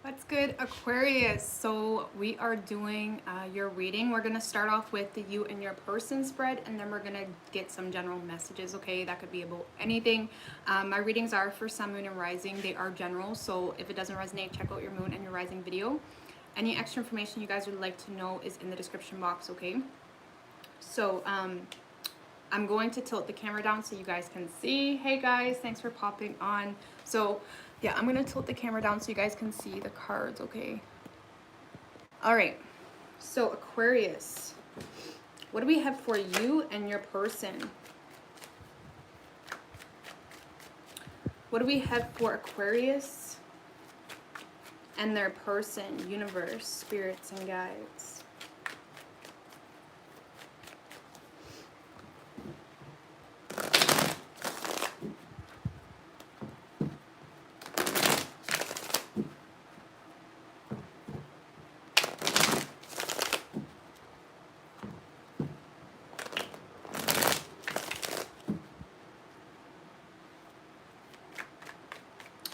What's good, Aquarius? So we are doing your reading. We're going to start off with the you and your person spread, and then we're going to get some general messages, okay? That could be about anything. My readings are for sun, moon, and rising. They are general, so if it doesn't resonate, check out your moon and your rising video. Any extra information you guys would like to know is in the description box, okay? So I'm going to tilt the camera down so you guys can see. Hey guys, thanks for popping on. So yeah, I'm gonna tilt the camera down so you guys can see the cards, okay? All right, so Aquarius, what do we have for you and your person? What do we have for Aquarius and their person, universe, spirits, and guides?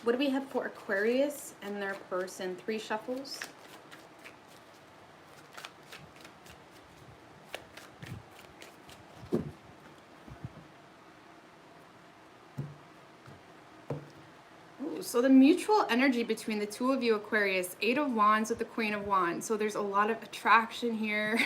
What do we have for Aquarius and their person? 3 shuffles. Ooh, so the mutual energy between the two of you, Aquarius, 8 of Wands with the Queen of Wands. So there's a lot of attraction here.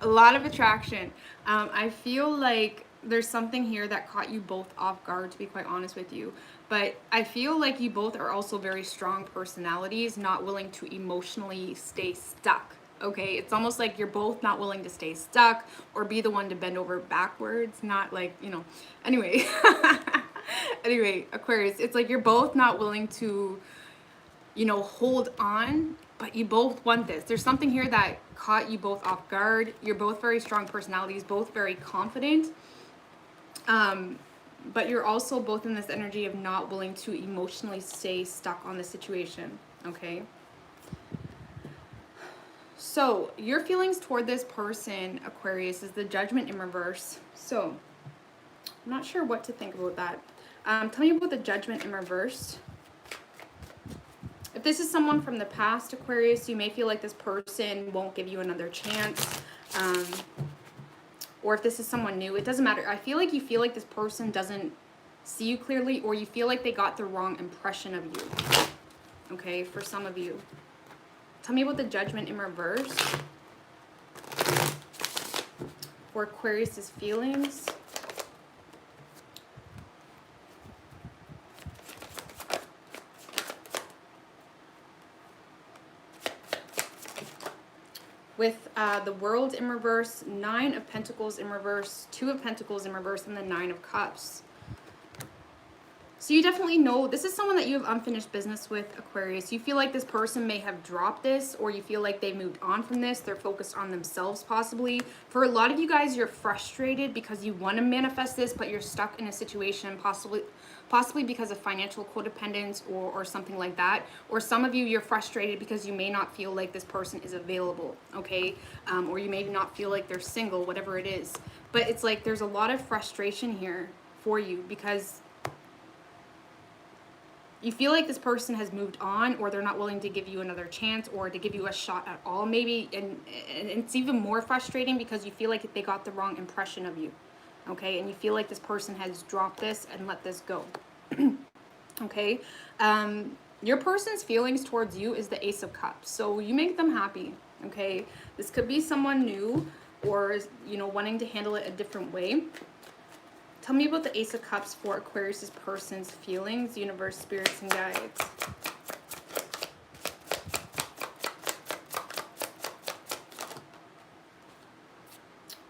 A lot of attraction. I feel like there's something here that caught you both off guard, to be quite honest with you. But I feel like you both are also very strong personalities, not willing to emotionally stay stuck. Okay, it's almost like you're both not willing to stay stuck or be the one to bend over backwards, not like, you know, anyway. Anyway, Aquarius, it's like you're both not willing to, you know, hold on, but you both want this. There's something here that caught you both off guard. You're both very strong personalities, both very confident. But you're also both in this energy of not willing to emotionally stay stuck on the situation, okay? So your feelings toward this person, Aquarius, is the Judgment in reverse. So I'm not sure what to think about that. Tell me about the Judgment in reverse. If this is someone from the past, Aquarius, you may feel like this person won't give you another chance. Or if this is someone new, it doesn't matter. I feel like you feel like this person doesn't see you clearly, or you feel like they got the wrong impression of you. Okay, for some of you. Tell me about the Judgment in reverse. For Aquarius's feelings. With the World in reverse, 9 of Pentacles in reverse, 2 of Pentacles in reverse, and the 9 of Cups. So you definitely know this is someone that you have unfinished business with, Aquarius. You feel like this person may have dropped this, or you feel like they moved on from this. They're focused on themselves, possibly. For a lot of you guys, you're frustrated because you want to manifest this, but you're stuck in a situation, possibly because of financial codependence or something like that. Or some of you, you're frustrated because you may not feel like this person is available, okay? Or you may not feel like they're single, whatever it is. But it's like there's a lot of frustration here for you because you feel like this person has moved on, or they're not willing to give you another chance or to give you a shot at all, maybe. And it's even more frustrating because you feel like they got the wrong impression of you, okay? And you feel like this person has dropped this and let this go, okay? Your person's feelings towards you is the Ace of Cups. So you make them happy, okay? This could be someone new or, you know, wanting to handle it a different way. Tell me about the Ace of Cups for Aquarius's person's feelings, universe, spirits, and guides.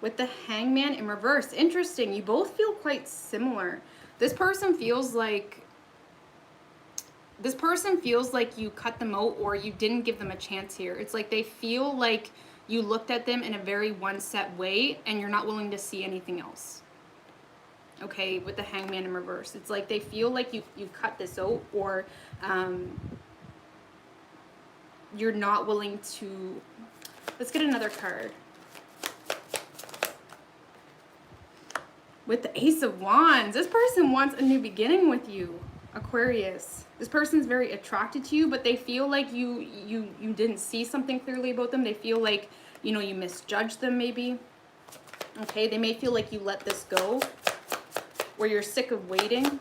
With the Hangman in reverse. Interesting. You both feel quite similar. This person feels like you cut them out or you didn't give them a chance here. It's like they feel like you looked at them in a very one-set way and you're not willing to see anything else. Okay, with the Hangman in reverse. It's like they feel like you cut this out, or you're not willing to... Let's get another card. With the Ace of Wands. This person wants a new beginning with you, Aquarius. This person's very attracted to you, but they feel like you didn't see something clearly about them. They feel like, you know, you misjudged them maybe. Okay, they may feel like you let this go, or you're sick of waiting.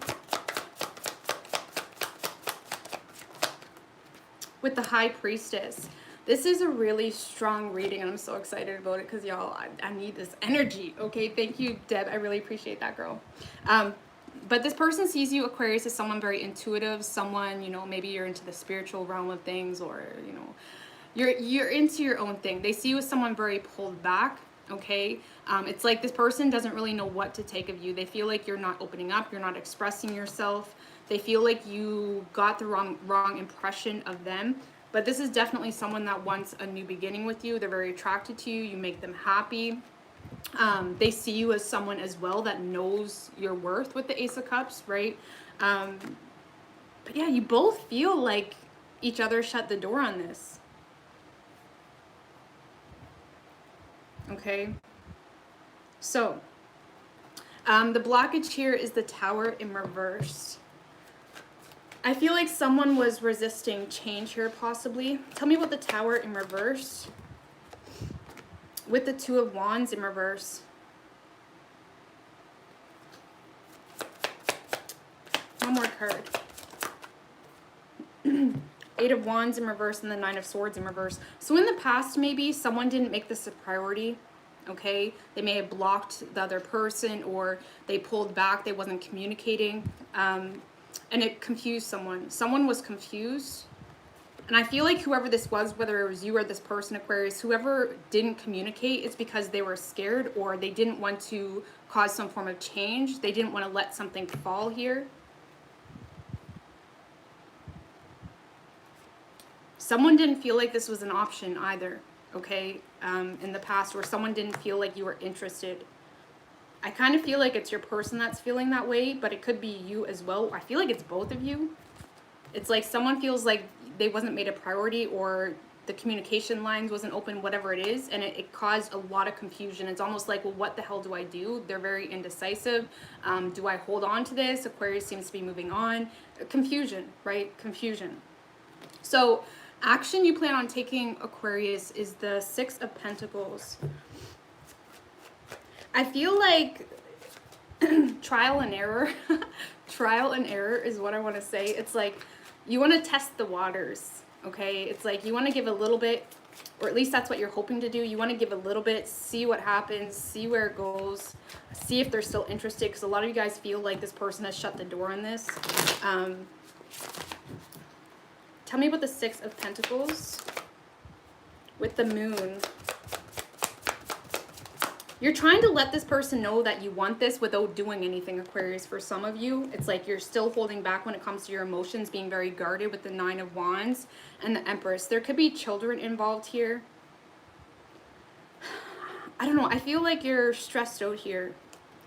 With the High Priestess, this is a really strong reading, and I'm so excited about it because, y'all, I need this energy. Okay, thank you, Deb. I really appreciate that, girl. But this person sees you, Aquarius, as someone very intuitive, someone, you know, maybe you're into the spiritual realm of things, or, you know, you're into your own thing. They see you as someone very pulled back. Okay, it's like this person doesn't really know what to take of you. They feel like you're not opening up, you're not expressing yourself. They feel like you got the wrong impression of them. But this is definitely someone that wants a new beginning with you. They're very attracted to you. You make them happy. They see you as someone as well that knows your worth with the Ace of Cups, right? But yeah, you both feel like each other shut the door on this. Okay, so the blockage here is the Tower in reverse. I feel like someone was resisting change here, possibly. Tell me about the Tower in reverse with the Two of Wands in reverse. One more card. Eight of Wands in reverse and the Nine of Swords in reverse. So in the past, maybe someone didn't make this a priority, okay? They may have blocked the other person, or they pulled back, they wasn't communicating, and it confused someone. Someone was confused, and I feel like whoever this was, whether it was you or this person, Aquarius, whoever didn't communicate, it's because they were scared, or they didn't want to cause some form of change. They didn't want to let something fall here. Someone didn't feel like this was an option either, okay, in the past, or someone didn't feel like you were interested. I kind of feel like it's your person that's feeling that way, but it could be you as well. I feel like it's both of you. It's like someone feels like they wasn't made a priority, or the communication lines wasn't open, whatever it is, and it caused a lot of confusion. It's almost like, well, what the hell do I do? They're very indecisive. Do I hold on to this? Aquarius seems to be moving on. Confusion, right? Confusion. So action you plan on taking, Aquarius, is the Six of Pentacles. I feel like trial and error. Trial and error is what I want to say. It's like you want to test the waters, okay? It's like you want to give a little bit, or at least that's what you're hoping to do. You want to give a little bit, see what happens, see where it goes, see if they're still interested, because a lot of you guys feel like this person has shut the door on this. Tell me about the Six of Pentacles with the Moon. You're trying to let this person know that you want this without doing anything, Aquarius. For some of you, it's like you're still holding back when it comes to your emotions, being very guarded with the Nine of Wands and the Empress. There could be children involved here. I don't know. I feel like you're stressed out here.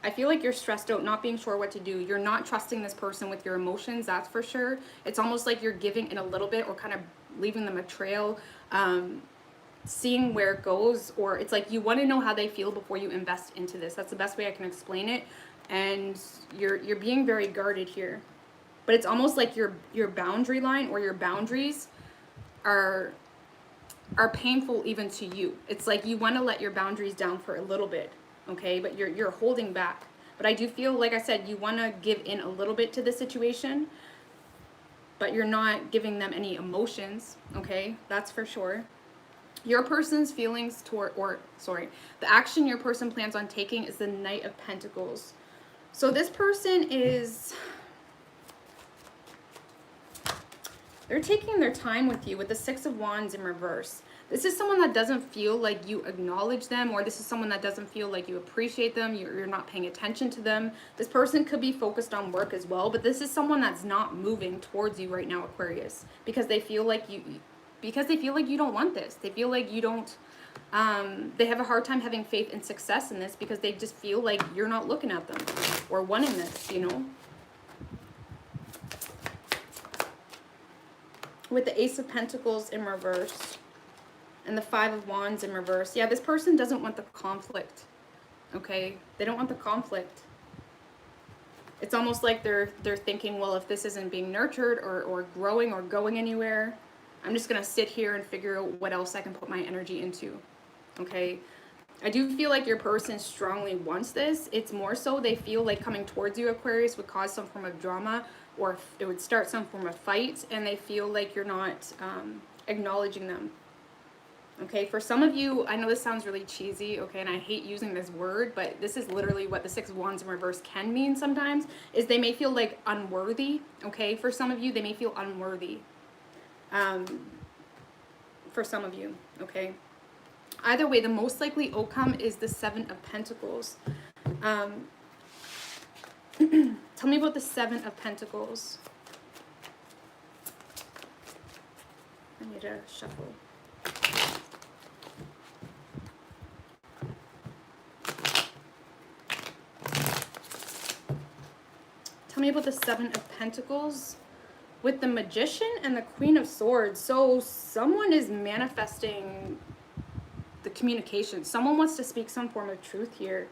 I feel like you're stressed out, not being sure what to do. You're not trusting this person with your emotions, that's for sure. It's almost like you're giving in a little bit, or kind of leaving them a trail, seeing where it goes, or it's like you want to know how they feel before you invest into this. That's the best way I can explain it. And you're being very guarded here. But it's almost like your boundary line, or your boundaries are painful even to you. It's like you want to let your boundaries down for a little bit. Okay, but you're holding back. But I do feel, like I said, you want to give in a little bit to the situation, but you're not giving them any emotions, okay? That's for sure. Your person's feelings toward, the action your person plans on taking is the Knight of Pentacles. So this person is, they're taking their time with you with the Six of Wands in reverse. This is someone that doesn't feel like you acknowledge them, or this is someone that doesn't feel like you appreciate them, you're not paying attention to them. This person could be focused on work as well, but this is someone that's not moving towards you right now, Aquarius, because they feel like you don't want this. They feel like you don't, they have a hard time having faith and success in this, because they just feel like you're not looking at them or wanting this, you know? With the Ace of Pentacles in reverse and the Five of Wands in reverse. Yeah, this person doesn't want the conflict, okay? They don't want the conflict. It's almost like they're thinking, well, if this isn't being nurtured or growing or going anywhere, I'm just gonna sit here and figure out what else I can put my energy into. Okay. I do feel like your person strongly wants this. It's more so they feel like coming towards you, Aquarius, would cause some form of drama, or it would start some form of fight, and they feel like you're not acknowledging them. Okay, for some of you, I know this sounds really cheesy, okay, and I hate using this word, but this is literally what the Six of Wands in reverse can mean sometimes, is they may feel like unworthy, okay? For some of you, they may feel unworthy. For some of you, okay? Either way, the most likely outcome is the Seven of Pentacles. Tell me about the Seven of Pentacles. I need to shuffle. Tell me about the Seven of Pentacles with the Magician and the Queen of Swords. So someone is manifesting the communication. Someone wants to speak some form of truth here.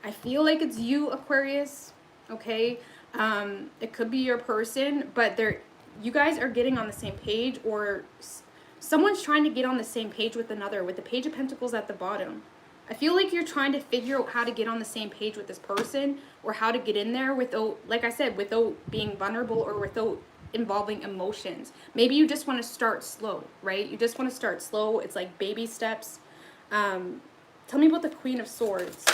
I feel like it's you, Aquarius, okay? It could be your person, but you guys are getting on the same page, or someone's trying to get on the same page with another, with the Page of Pentacles at the bottom. I feel like you're trying to figure out how to get on the same page with this person, or how to get in there without, like I said, without being vulnerable or without involving emotions. Maybe you just want to start slow, right? You just want to start slow. It's like baby steps. Tell me about the Queen of Swords.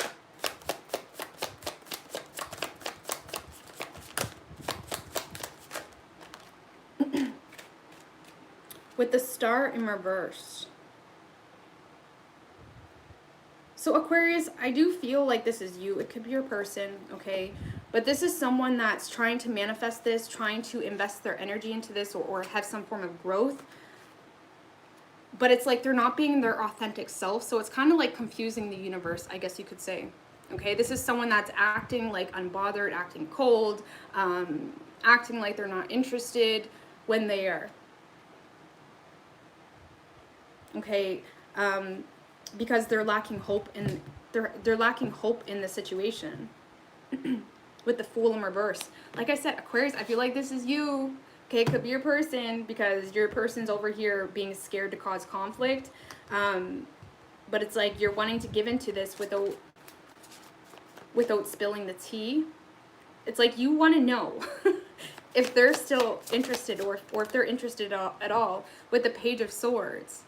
With the Star in reverse. So Aquarius, I do feel like this is you. It could be your person, okay? But this is someone that's trying to manifest this, trying to invest their energy into this, or have some form of growth. But it's like they're not being their authentic self. So it's kind of like confusing the universe, I guess you could say. Okay, this is someone that's acting like unbothered, acting cold, acting like they're not interested when they are. Okay, because they're lacking hope in they're lacking hope in the situation. With the Fool in reverse, like I said, Aquarius, I feel like this is you. Okay, it could be your person, because your person's over here being scared to cause conflict, but it's like you're wanting to give into this without spilling the tea. It's like you want to know if they're still interested, or if they're interested at all with the Page of Swords.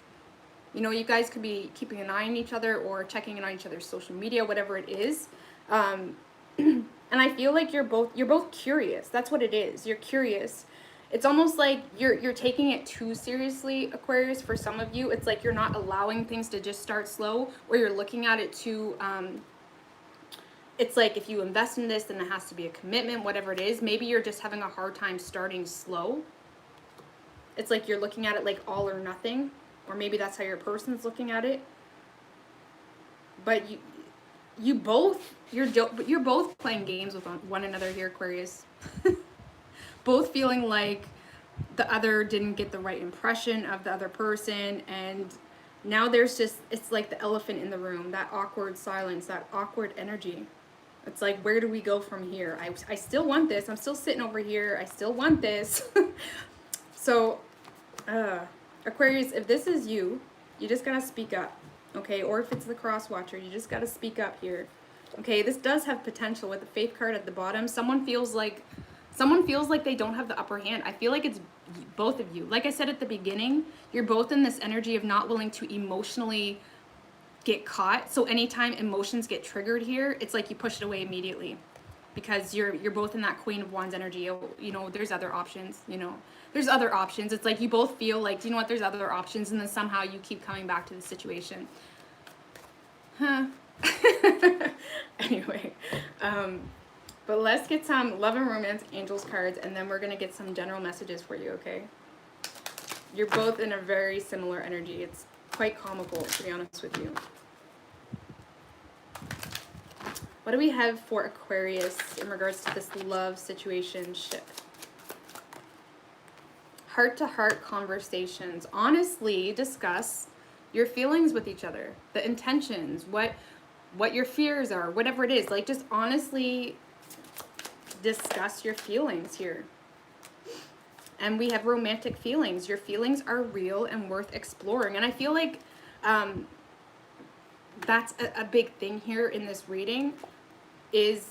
You know, you guys could be keeping an eye on each other, or checking in on each other's social media, whatever it is. And I feel like you're both curious. That's what it is. You're curious. It's almost like you're taking it too seriously, Aquarius. For some of you, it's like you're not allowing things to just start slow, or you're looking at it too. It's like if you invest in this, then it has to be a commitment, whatever it is. Maybe you're just having a hard time starting slow. It's like you're looking at it like all or nothing. Or maybe that's how your person's looking at it. But you're both playing games with one another here, Aquarius. Both feeling like the other didn't get the right impression of the other person, and now there's just, it's like the elephant in the room, that awkward silence, that awkward energy. It's like, where do we go from here? I still want this. I'm still sitting over here. I still want this. So, Aquarius, if this is you, you just gotta speak up, okay? Or if it's the cross watcher, you just gotta speak up here, okay? This does have potential with the Faith card at the bottom. Someone feels like they don't have the upper hand. I feel like it's both of you. Like I said at the beginning, you're both in this energy of not willing to emotionally get caught. So anytime emotions get triggered here, it's like you push it away immediately, because you're both in that Queen of Wands energy. You know, there's other options, you know. There's other options. It's like you both feel like, you know what, there's other options, and then somehow you keep coming back to the situation. Huh. Anyway, but let's get some love and romance angels cards, and then we're going to get some general messages for you, okay? You're both in a very similar energy. It's quite comical, to be honest with you. What do we have for Aquarius in regards to this love situationship? Heart-to-heart conversations. Honestly, discuss your feelings with each other, the intentions, what what your fears are, whatever it is. Like, just honestly discuss your feelings here. And we have romantic feelings. Your feelings are real and worth exploring. And I feel like that's a big thing here in this reading is,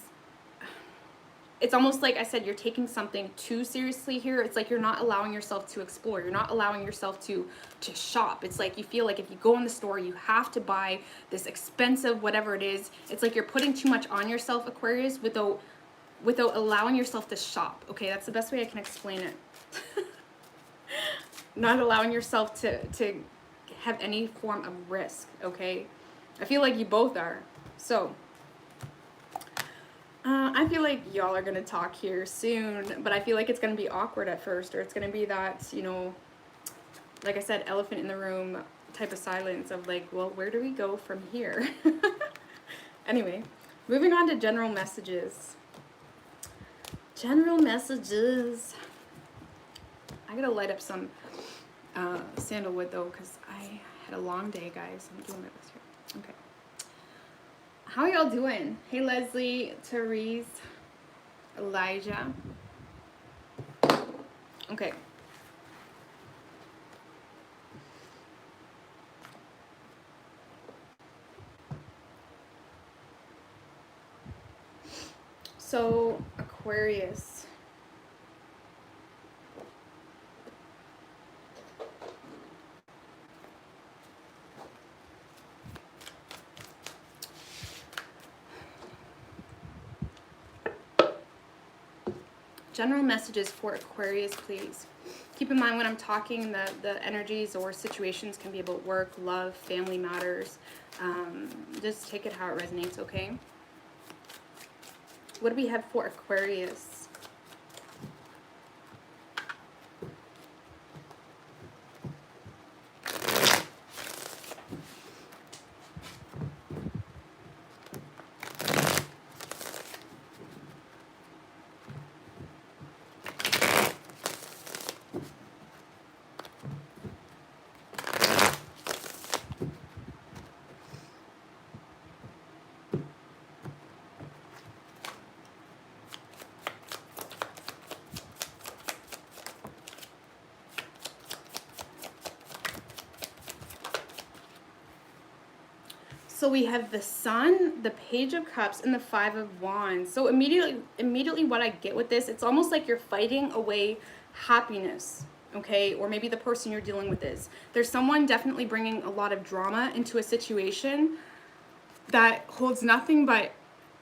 it's almost like I said, you're taking something too seriously here. It's like you're not allowing yourself to explore. You're not allowing yourself to shop. It's like you feel like if you go in the store, you have to buy this expensive whatever it is. It's like you're putting too much on yourself, Aquarius, without allowing yourself to shop. Okay, that's the best way I can explain it. Not allowing yourself to have any form of risk, okay? I feel like you both are. So I feel like y'all are gonna talk here soon, but I feel like it's gonna be awkward at first, or it's gonna be that, you know, like I said, elephant in the room type of silence of like, well, where do we go from here? Anyway, moving on to general messages. General messages. I gotta light up some sandalwood though, because I had a long day, guys. I'm doing my best here. Okay. How y'all doing? Hey, Leslie, Therese, Elijah. Okay. So, Aquarius. General messages for Aquarius, please. Keep in mind when I'm talking, the energies or situations can be about work, love, family matters. Just take it how it resonates, okay? What do we have for Aquarius? So we have the Sun, the Page of Cups, and the Five of Wands. So immediately what I get with this, it's almost like you're fighting away happiness, okay? Or maybe the person you're dealing with is. There's someone definitely bringing a lot of drama into a situation that holds nothing but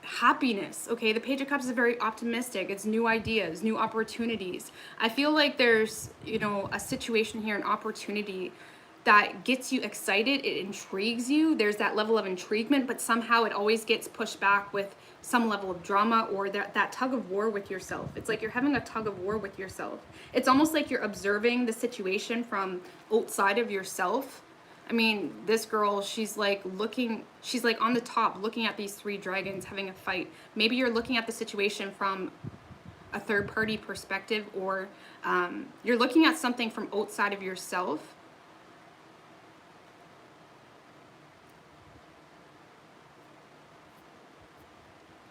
happiness, okay? The Page of Cups is very optimistic. It's new ideas, new opportunities. I feel like there's, you know, a situation here, an opportunity that gets you excited, it intrigues you. There's that level of intriguement, but somehow it always gets pushed back with some level of drama or that tug of war with yourself. It's like you're having a tug of war with yourself. It's almost like you're observing the situation from outside of yourself. I mean, this girl, she's like on the top looking at these three dragons having a fight. Maybe you're looking at the situation from a third party perspective, or you're looking at something from outside of yourself.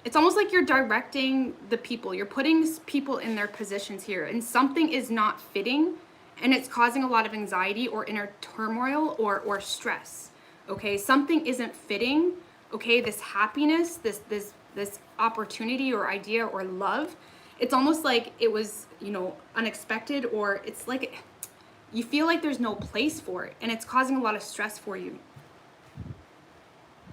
It's almost like you're directing the people. You're putting people in their positions here, and something is not fitting, and it's causing a lot of anxiety or inner turmoil or stress. Okay, something isn't fitting. Okay, this happiness, this opportunity or idea or love, it's almost like it was, you know, unexpected, or it's like you feel like there's no place for it, and it's causing a lot of stress for you.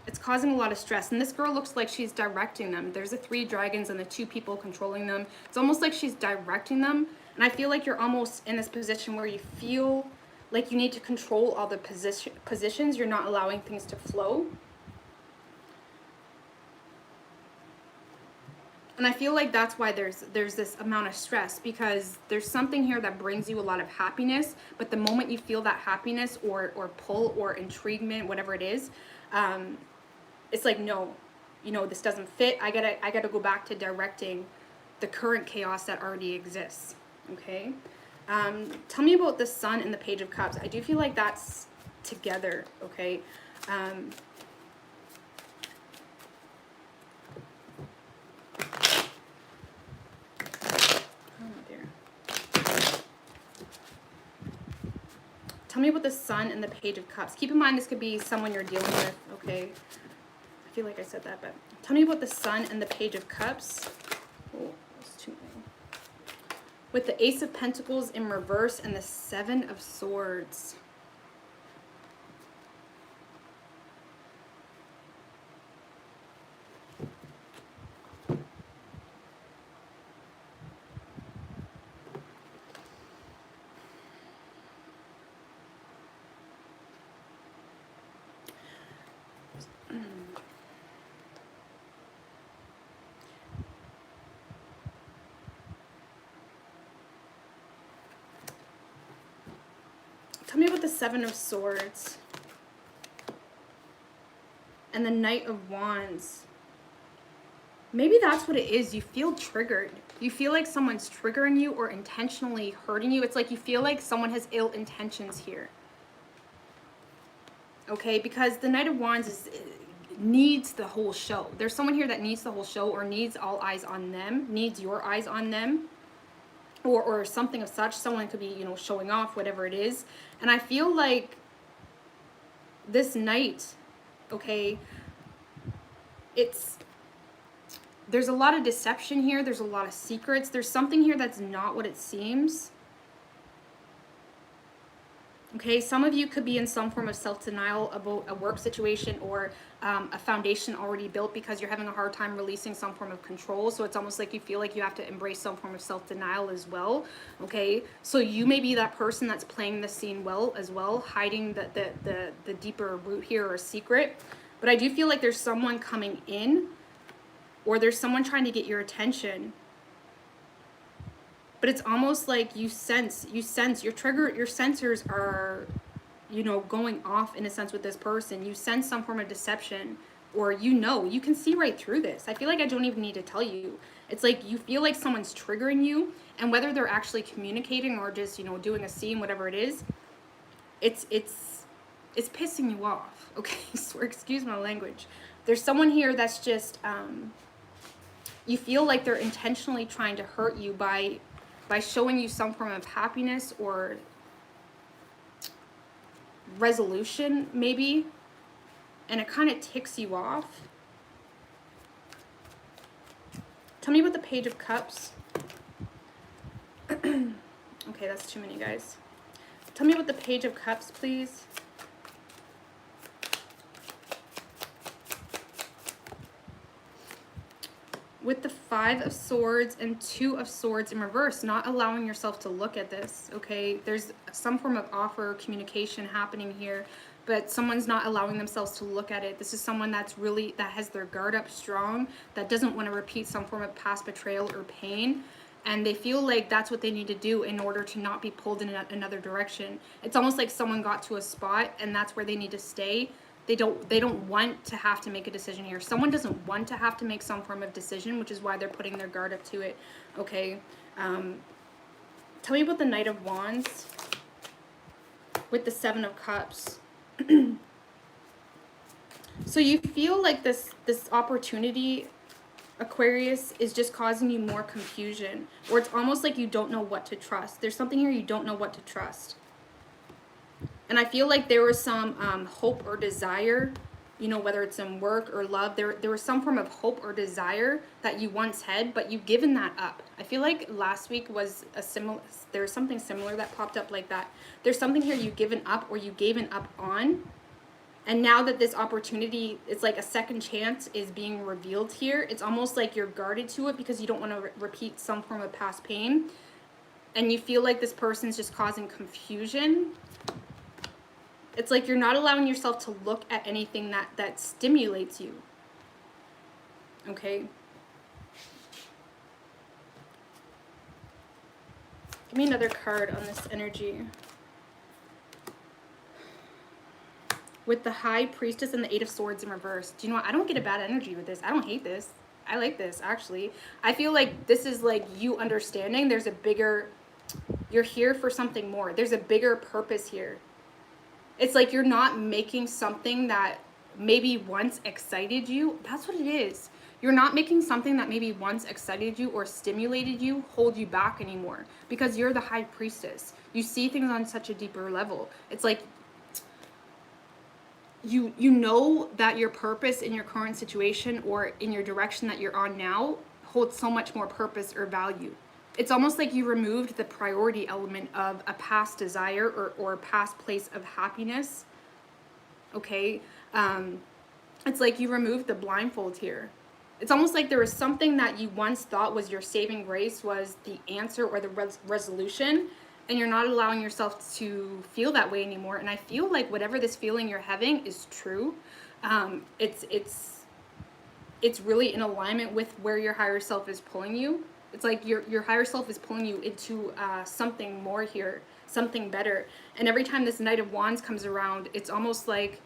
It's causing a lot of stress, and this girl looks like she's directing them. There's the three dragons and the two people controlling them. It's almost like she's directing them, and I feel like you're almost in this position where you feel like you need to control all the positions. You're not allowing things to flow. And I feel like that's why there's this amount of stress, because there's something here that brings you a lot of happiness, but the moment you feel that happiness or pull or intriguement, whatever it is, it's like, no, you know, this doesn't fit. I gotta go back to directing the current chaos that already exists. Okay. Tell me about the Sun and the Page of Cups. I do feel like that's together. Okay. Tell me about the Sun and the Page of Cups. Keep in mind this could be someone you're dealing with, okay? I feel like I said that, but tell me about the Sun and the Page of Cups. Oh, that's too many. With the Ace of Pentacles in reverse and the Seven of Swords. Tell me about the Seven of Swords and the Knight of Wands. Maybe that's what it is. You feel triggered. You feel like someone's triggering you or intentionally hurting you. It's like you feel like someone has ill intentions here. Okay, because the Knight of Wands needs the whole show. There's someone here that needs the whole show or needs all eyes on them, needs your eyes on them. Or something of such. Someone could be, you know, showing off, whatever it is. And I feel like this Knight, okay, there's a lot of deception here. There's a lot of secrets. There's something here that's not what it seems. Okay, some of you could be in some form of self-denial about a work situation or a foundation already built because you're having a hard time releasing some form of control. So it's almost like you feel like you have to embrace some form of self-denial as well. Okay, so you may be that person that's playing the scene well as well, hiding the deeper root here or secret. But I do feel like there's someone coming in or there's someone trying to get your attention. But it's almost like you sense your sensors are, you know, going off in a sense with this person. You sense some form of deception, or you can see right through this. I feel like I don't even need to tell you. It's like you feel like someone's triggering you, and whether they're actually communicating or just, you know, doing a scene, whatever it is, it's pissing you off. Okay, so excuse my language. There's someone here that's just you feel like they're intentionally trying to hurt you by showing you some form of happiness or resolution, maybe, and it kind of ticks you off. Tell me about the Page of Cups. Okay, that's too many, guys. Tell me about the Page of Cups, please. With the Five of Swords and Two of Swords in reverse, not allowing yourself to look at this, okay? There's some form of offer communication happening here, but someone's not allowing themselves to look at it. This is someone that has their guard up strong, that doesn't want to repeat some form of past betrayal or pain, and they feel like that's what they need to do in order to not be pulled in another direction. It's almost like someone got to a spot and that's where they need to stay. They don't want to have to make a decision here. Someone doesn't want to have to make some form of decision, which is why they're putting their guard up to it. Okay. Tell me about the Knight of Wands with the Seven of Cups. So you feel like this opportunity, Aquarius, is just causing you more confusion, or it's almost like you don't know what to trust. There's something here you don't know what to trust. And I feel like there was some hope or desire, you know, whether it's in work or love, there was some form of hope or desire that you once had, but you've given that up. I feel like last week was there was something similar that popped up like that. There's something here you've given up or you've given up on. And now that this opportunity, it's like a second chance is being revealed here. It's almost like you're guarded to it because you don't want to repeat some form of past pain. And you feel like this person's just causing confusion. It's like you're not allowing yourself to look at anything that stimulates you. Okay? Give me another card on this energy. With the High Priestess and the Eight of Swords in reverse. Do you know what? I don't get a bad energy with this. I don't hate this. I like this, actually. I feel like this is like you understanding there's a bigger... You're here for something more. There's a bigger purpose here. It's like you're not making something that maybe once excited you. That's what it is. You're not making something that maybe once excited you or stimulated you hold you back anymore, because you're the high priestess. You see things on such a deeper level. It's like you know that your purpose in your current situation or in your direction that you're on now holds so much more purpose or value. It's almost like you removed the priority element of a past desire or a past place of happiness. Okay? It's like you removed the blindfold here. It's almost like there was something that you once thought was your saving grace, was the answer or the resolution, and you're not allowing yourself to feel that way anymore. And I feel like whatever this feeling you're having is true. It's really in alignment with where your higher self is pulling you. It's like your higher self is pulling you into something more here, something better. And every time this Knight of Wands comes around, it's almost like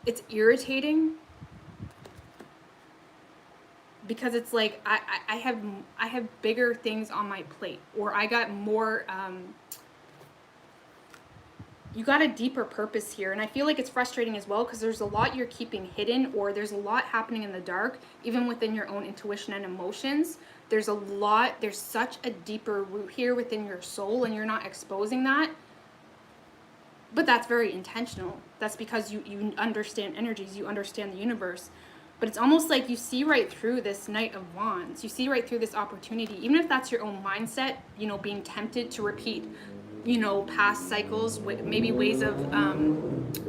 it's irritating, because it's like I have bigger things on my plate, or I got more, you got a deeper purpose here. And I feel like it's frustrating as well, because there's a lot you're keeping hidden, or there's a lot happening in the dark, even within your own intuition and emotions. There's such a deeper root here within your soul, and you're not exposing that. But that's very intentional. That's because you understand energies, you understand the universe. But it's almost like you see right through this Knight of Wands. You see right through this opportunity, even if that's your own mindset, being tempted to repeat, past cycles, maybe ways of,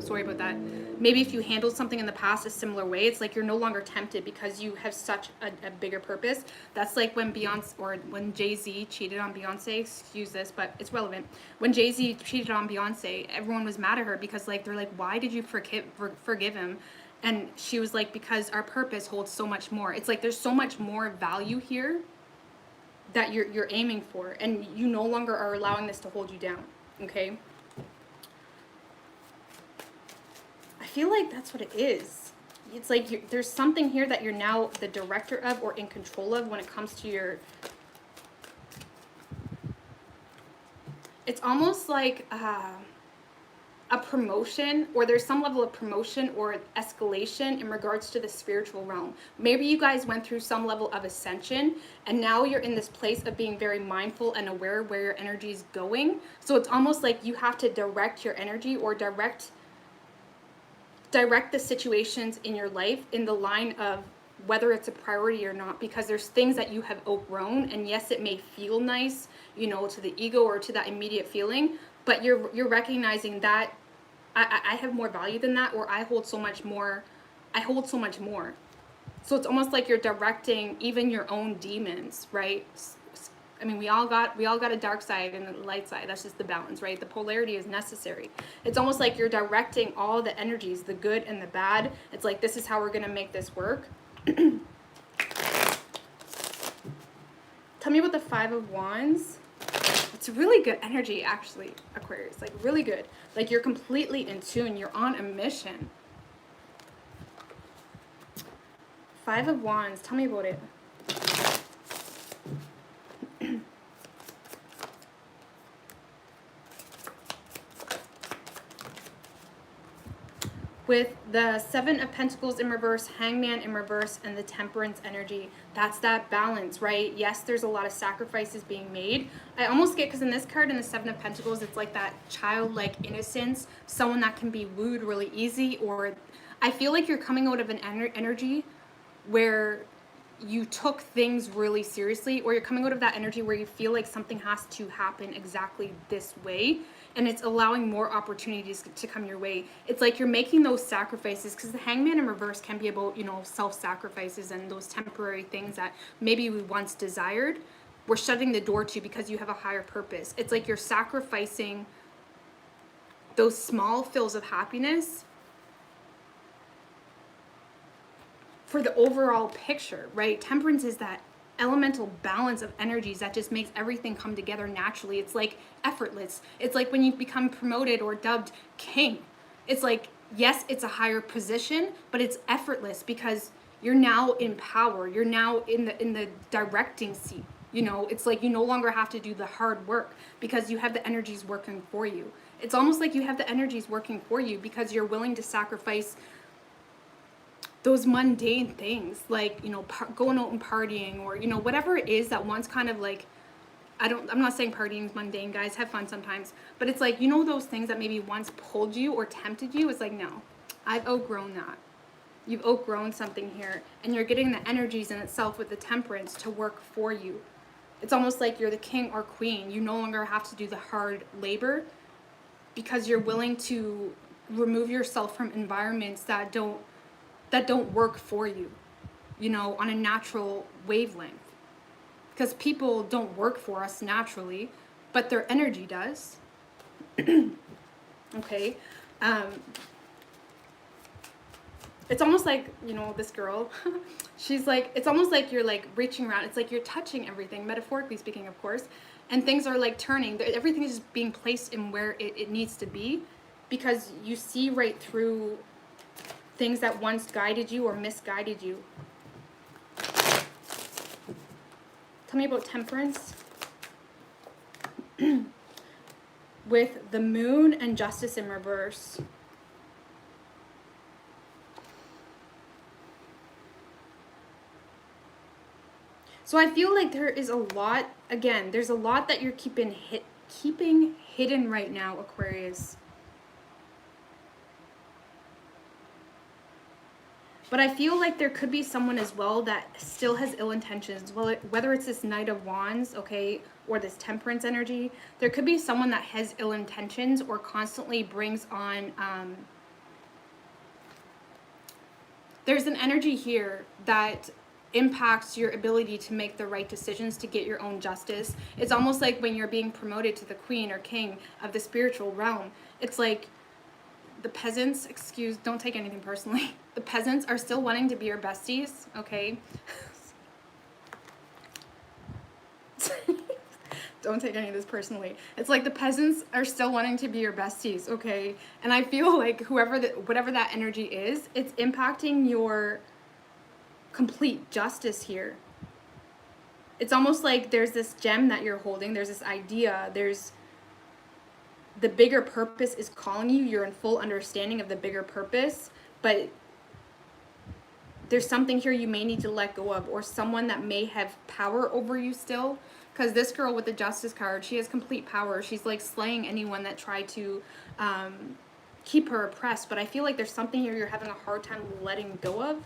sorry about that. Maybe if you handled something in the past a similar way, it's like you're no longer tempted because you have such a bigger purpose. That's like when when Jay-Z cheated on Beyonce, excuse this, but it's relevant. When Jay-Z cheated on Beyonce, everyone was mad at her because they're like, why did you forgive him? And she was like, because our purpose holds so much more. It's like there's so much more value here that you're aiming for, and you no longer are allowing this to hold you down. Okay? I feel like that's what it is. It's like there's something here that you're now the director of or in control of when it comes to your... It's almost like... a promotion, or there's some level of promotion or escalation in regards to the spiritual realm. Maybe you guys went through some level of ascension, and now you're in this place of being very mindful and aware where your energy is going. So it's almost like you have to direct your energy, or direct the situations in your life in the line of whether it's a priority or not, because there's things that you have outgrown, and yes, it may feel nice, to the ego or to that immediate feeling, but you're recognizing that I have more value than that, or I hold so much more. So it's almost like you're directing even your own demons, right? I mean, we all got a dark side and a light side. That's just the balance, right? The polarity is necessary. It's almost like you're directing all the energies, the good and the bad. It's like, this is how we're gonna make this work. Tell me about the Five of Wands. It's really good energy, actually, Aquarius. Like, really good. Like, you're completely in tune. You're on a mission. Five of Wands. Tell me about it. With the Seven of Pentacles in reverse, Hangman in reverse, and the Temperance energy. That's that balance, right? Yes, there's a lot of sacrifices being made. I almost get, because in this card, in the Seven of Pentacles, it's like that childlike innocence, someone that can be wooed really easy, or I feel like you're coming out of an energy where you took things really seriously, or you're coming out of that energy where you feel like something has to happen exactly this way, and it's allowing more opportunities to come your way. It's like you're making those sacrifices, because the Hangman in reverse can be about, self-sacrifices and those temporary things that maybe we once desired, we're shutting the door to because you have a higher purpose. It's like you're sacrificing those small fills of happiness for the overall picture, right? Temperance is that elemental balance of energies that just makes everything come together naturally. It's like effortless. It's like when you become promoted or dubbed king. It's like, yes, it's a higher position, but it's effortless because you're now in power. You're now in the directing seat. It's like you no longer have to do the hard work because you have the energies working for you. It's almost like you have the energies working for you because you're willing to sacrifice those mundane things, like, you know, going out and partying, or, you know, whatever it is that once kind of like, I'm not saying partying is mundane, guys, have fun sometimes, but it's like, you know, those things that maybe once pulled you or tempted you, it's like, no, I've outgrown that. You've outgrown something here, and you're getting the energies in itself with the temperance to work for you. It's almost like you're the king or queen. You no longer have to do the hard labor because you're willing to remove yourself from environments that don't work for you, you know, on a natural wavelength. Because people don't work for us naturally, but their energy does. Okay. It's almost like, you know, this girl, she's like, it's almost like you're like reaching around. It's like you're touching everything, metaphorically speaking, of course, and things are like turning. Everything is just being placed in where it needs to be, because you see right through things that once guided you or misguided you. Tell me about temperance. With the moon and justice in reverse. So I feel like there is a lot, again, there's a lot that you're keeping hidden right now, Aquarius. But I feel like there could be someone as well that still has ill intentions. Well, whether it's this Knight of Wands, okay, or this Temperance energy, there could be someone that has ill intentions or constantly brings on, there's an energy here that impacts your ability to make the right decisions to get your own justice. It's almost like when you're being promoted to the queen or king of the spiritual realm, it's like the peasants, don't take anything personally. The peasants are still wanting to be your besties, okay? Don't take any of this personally. It's like the peasants are still wanting to be your besties, okay? And I feel like whatever that energy is, it's impacting your complete justice here. It's almost like there's this gem that you're holding, there's this idea, there's the bigger purpose is calling you, you're in full understanding of the bigger purpose, but there's something here you may need to let go of, or someone that may have power over you still, because this girl with the Justice card, she has complete power. She's like slaying anyone that tried to keep her oppressed, but I feel like there's something here you're having a hard time letting go of.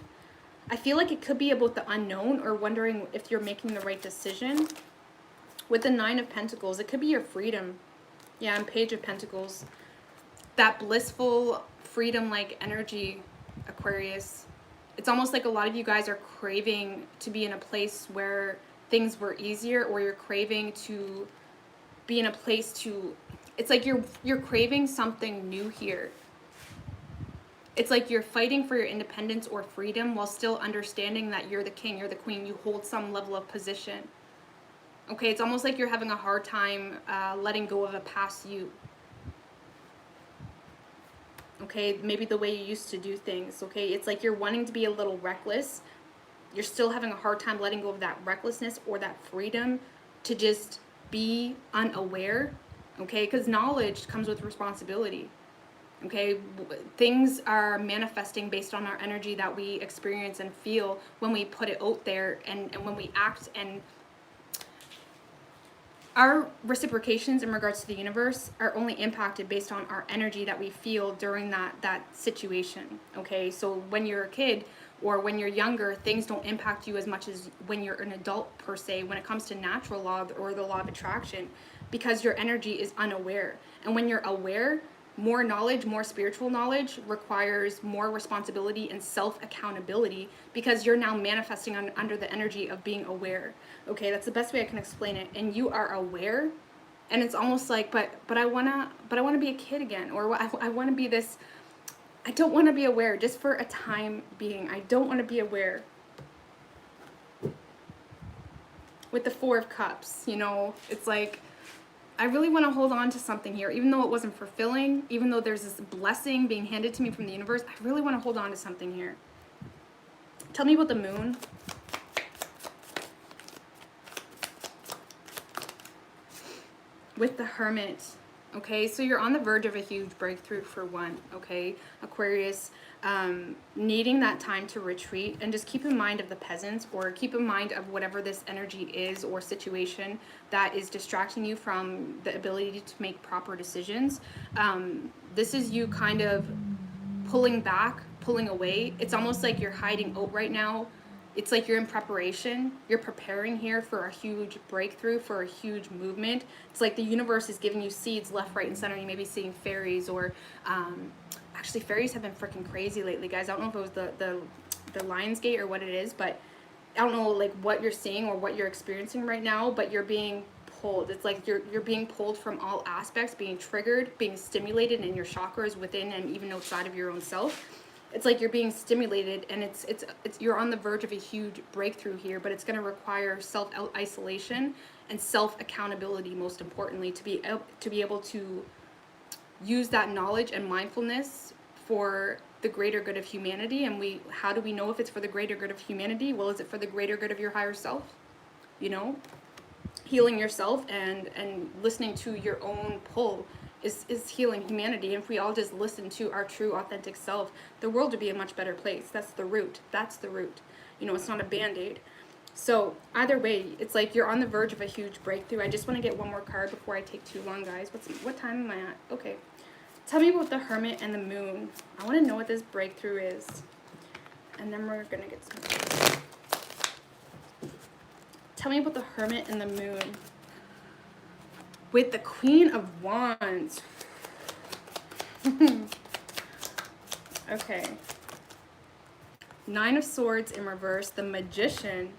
I feel like it could be about the unknown, or wondering if you're making the right decision. With the Nine of Pentacles, it could be your freedom. Yeah, and Page of Pentacles. That blissful, freedom-like energy, Aquarius. It's almost like a lot of you guys are craving to be in a place where things were easier, or you're craving to be in a place to... It's like you're craving something new here. It's like you're fighting for your independence or freedom while still understanding that you're the king, you're the queen, you hold some level of position. Okay, it's almost like you're having a hard time letting go of a past you. Okay, maybe the way you used to do things, okay? It's like you're wanting to be a little reckless. You're still having a hard time letting go of that recklessness or that freedom to just be unaware, okay? Because knowledge comes with responsibility. Okay, things are manifesting based on our energy that we experience and feel when we put it out there, and when we act, and our reciprocations in regards to the universe are only impacted based on our energy that we feel during that situation. Okay, so when you're a kid or when you're younger, things don't impact you as much as when you're an adult per se, when it comes to natural law or the law of attraction, because your energy is unaware. And when you're aware, more knowledge, more spiritual knowledge requires more responsibility and self-accountability, because you're now manifesting under the energy of being aware. Okay, that's the best way I can explain it. And you are aware, and it's almost like, but I wanna be a kid again, or I want to be this. I don't want to be aware just for a time being. I don't want to be aware. With the Four of Cups, you know, it's like, I really want to hold on to something here, even though it wasn't fulfilling, even though there's this blessing being handed to me from the universe. I really want to hold on to something here. Tell me about the moon. With the Hermit. Okay, so you're on the verge of a huge breakthrough for one, okay? Aquarius, needing that time to retreat, and just keep in mind of the peasants, or keep in mind of whatever this energy is or situation that is distracting you from the ability to make proper decisions. This is you kind of pulling back, pulling away. It's almost like you're hiding out right now. It's like you're in preparation. You're preparing here for a huge breakthrough, for a huge movement. It's like the universe is giving you seeds left, right, and center. You may be seeing fairies, or actually fairies have been freaking crazy lately, guys. I don't know if it was the Lionsgate or what it is, but I don't know like what you're seeing or what you're experiencing right now, but you're being pulled. It's like you're being pulled from all aspects, being triggered, being stimulated in your chakras within and even outside of your own self. It's like you're being stimulated, and it's you're on the verge of a huge breakthrough here, but it's going to require self isolation and self accountability, most importantly, to be able to use that knowledge and mindfulness for the greater good of humanity. And how do we know if it's for the greater good of humanity? Well, is it for the greater good of your higher self? You know, healing yourself and listening to your own pull is healing humanity. And if we all just listen to our true authentic self, the world would be a much better place. That's the root. You know, it's not a band-aid. So either way, it's like you're on the verge of a huge breakthrough. I just want to get one more card before I take too long, guys. What time am I at? Okay. Tell me about the Hermit and the Moon. I want to know what this breakthrough is. And then we're going to get some. Tell me about the Hermit and the Moon. With the Queen of Wands. Okay. Nine of Swords in reverse. The Magician.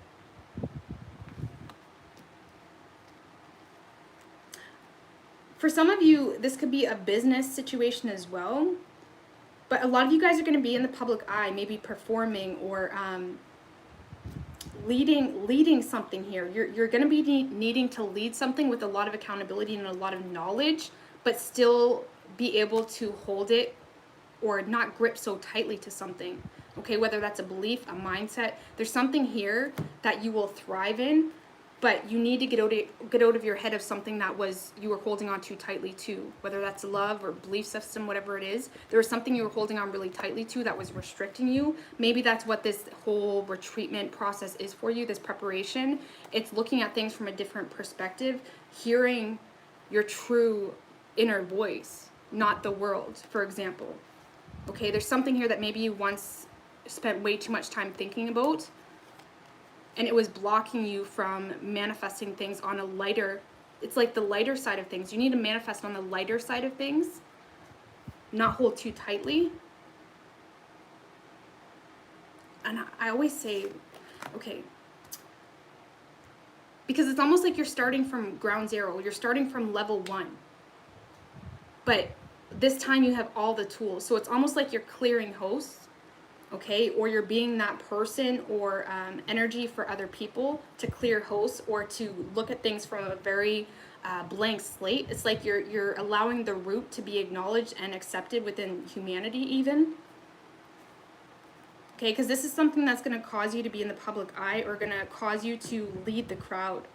For some of you, this could be a business situation as well. But a lot of you guys are going to be in the public eye, maybe performing or leading something here. You're going to be needing to lead something with a lot of accountability and a lot of knowledge, but still be able to hold it or not grip so tightly to something. Okay, whether that's a belief, a mindset, there's something here that you will thrive in, but you need to get out of your head of something that you were holding on too tightly to, whether that's love or belief system, whatever it is. There was something you were holding on really tightly to that was restricting you. Maybe that's what this whole retreatment process is for you, this preparation. It's looking at things from a different perspective, hearing your true inner voice, not the world, for example. Okay, there's something here that maybe you once spent way too much time thinking about, and it was blocking you from manifesting things on a lighter, it's like the lighter side of things. You need to manifest on the lighter side of things, not hold too tightly. And I always say, okay, because it's almost like you're starting from ground zero. You're starting from level 1. But this time you have all the tools. So it's almost like you're clearing hosts. Okay, or you're being that person or energy for other people to clear hosts or to look at things from a very blank slate. It's like you're allowing the root to be acknowledged and accepted within humanity even. Okay, because this is something that's going to cause you to be in the public eye or going to cause you to lead the crowd.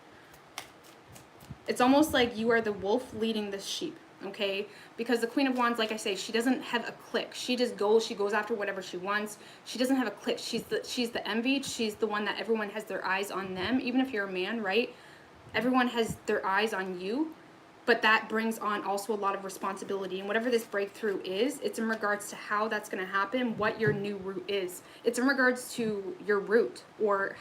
It's almost like you are the wolf leading the sheep. Okay, because the Queen of Wands, like I say, she doesn't have a clique. She goes after whatever she wants. She doesn't have a clique. She's the envied. She's the one that everyone has their eyes on them. Even if you're a man, right? Everyone has their eyes on you, but that brings on also a lot of responsibility. And whatever this breakthrough is, it's in regards to how that's going to happen, what your new route is. It's in regards to your route or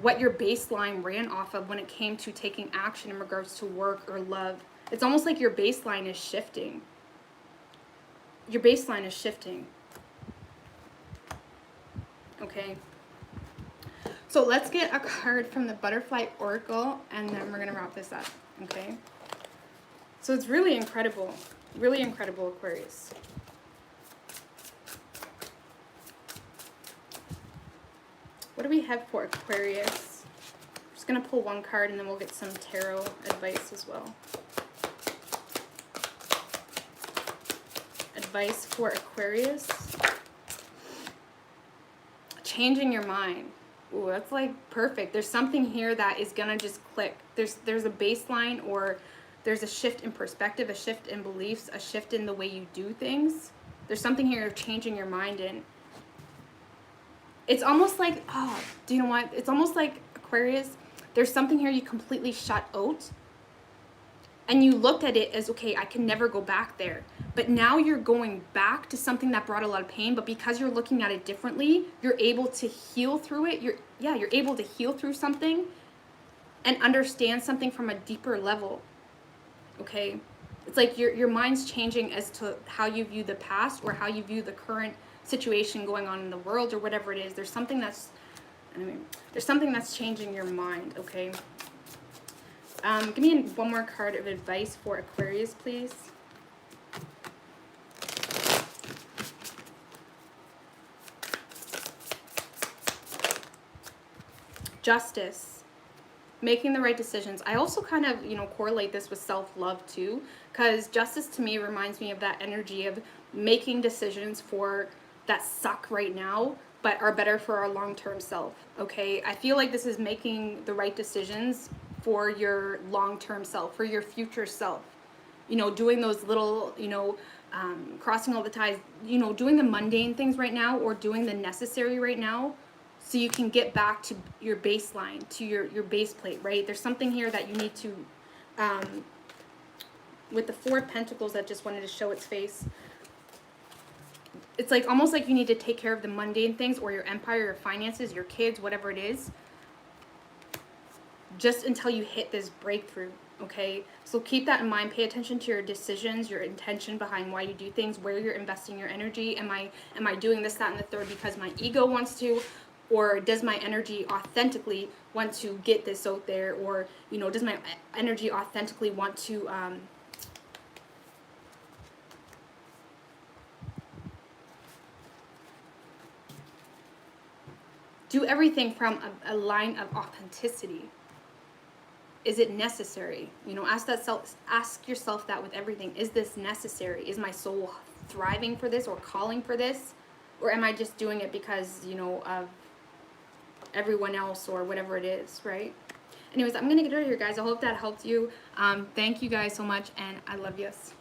what your baseline ran off of when it came to taking action in regards to work or love. It's almost like your baseline is shifting. Your baseline is shifting. Okay. So let's get a card from the Butterfly Oracle, and then we're going to wrap this up. Okay. So it's really incredible. Really incredible, Aquarius. What do we have for Aquarius? I'm just going to pull one card, and then we'll get some tarot advice as well. Advice for Aquarius. Changing your mind. Ooh, that's like perfect. There's something here that is gonna just click. There's a baseline or there's a shift in perspective, a shift in beliefs, a shift in the way you do things. There's something here you're changing your mind in. It's almost like, oh, do you know what? It's almost like Aquarius. There's something here you completely shut out. And you looked at it as, okay, I can never go back there. But now you're going back to something that brought a lot of pain. But because you're looking at it differently, you're able to heal through it. You're able to heal through something and understand something from a deeper level. Okay? It's like your mind's changing as to how you view the past or how you view the current situation going on in the world or whatever it is. There's something that's changing your mind, okay? Give me one more card of advice for Aquarius, please. Justice. Making the right decisions. I also kind of, correlate this with self-love too, because justice to me reminds me of that energy of making decisions that suck right now, but are better for our long-term self, okay? I feel like this is making the right decisions for your long-term self, for your future self. Doing those little, crossing all the ties, doing the mundane things right now or doing the necessary right now so you can get back to your baseline, to your base plate, right? There's something here that you need to, with the Four of Pentacles that just wanted to show its face, it's like almost like you need to take care of the mundane things or your empire, your finances, your kids, whatever it is, just until you hit this breakthrough, okay? So keep that in mind. Pay attention to your decisions, your intention behind why you do things, where you're investing your energy. Am I doing this, that, and the third because my ego wants to, or does my energy authentically want to get this out there, or does my energy authentically want to do everything from a line of authenticity? Is it necessary? Ask yourself that with everything. Is this necessary? Is my soul thriving for this or calling for this? Or am I just doing it because, of everyone else or whatever it is, right? Anyways, I'm going to get out of here, guys. I hope that helped you. Thank you guys so much, and I love yous.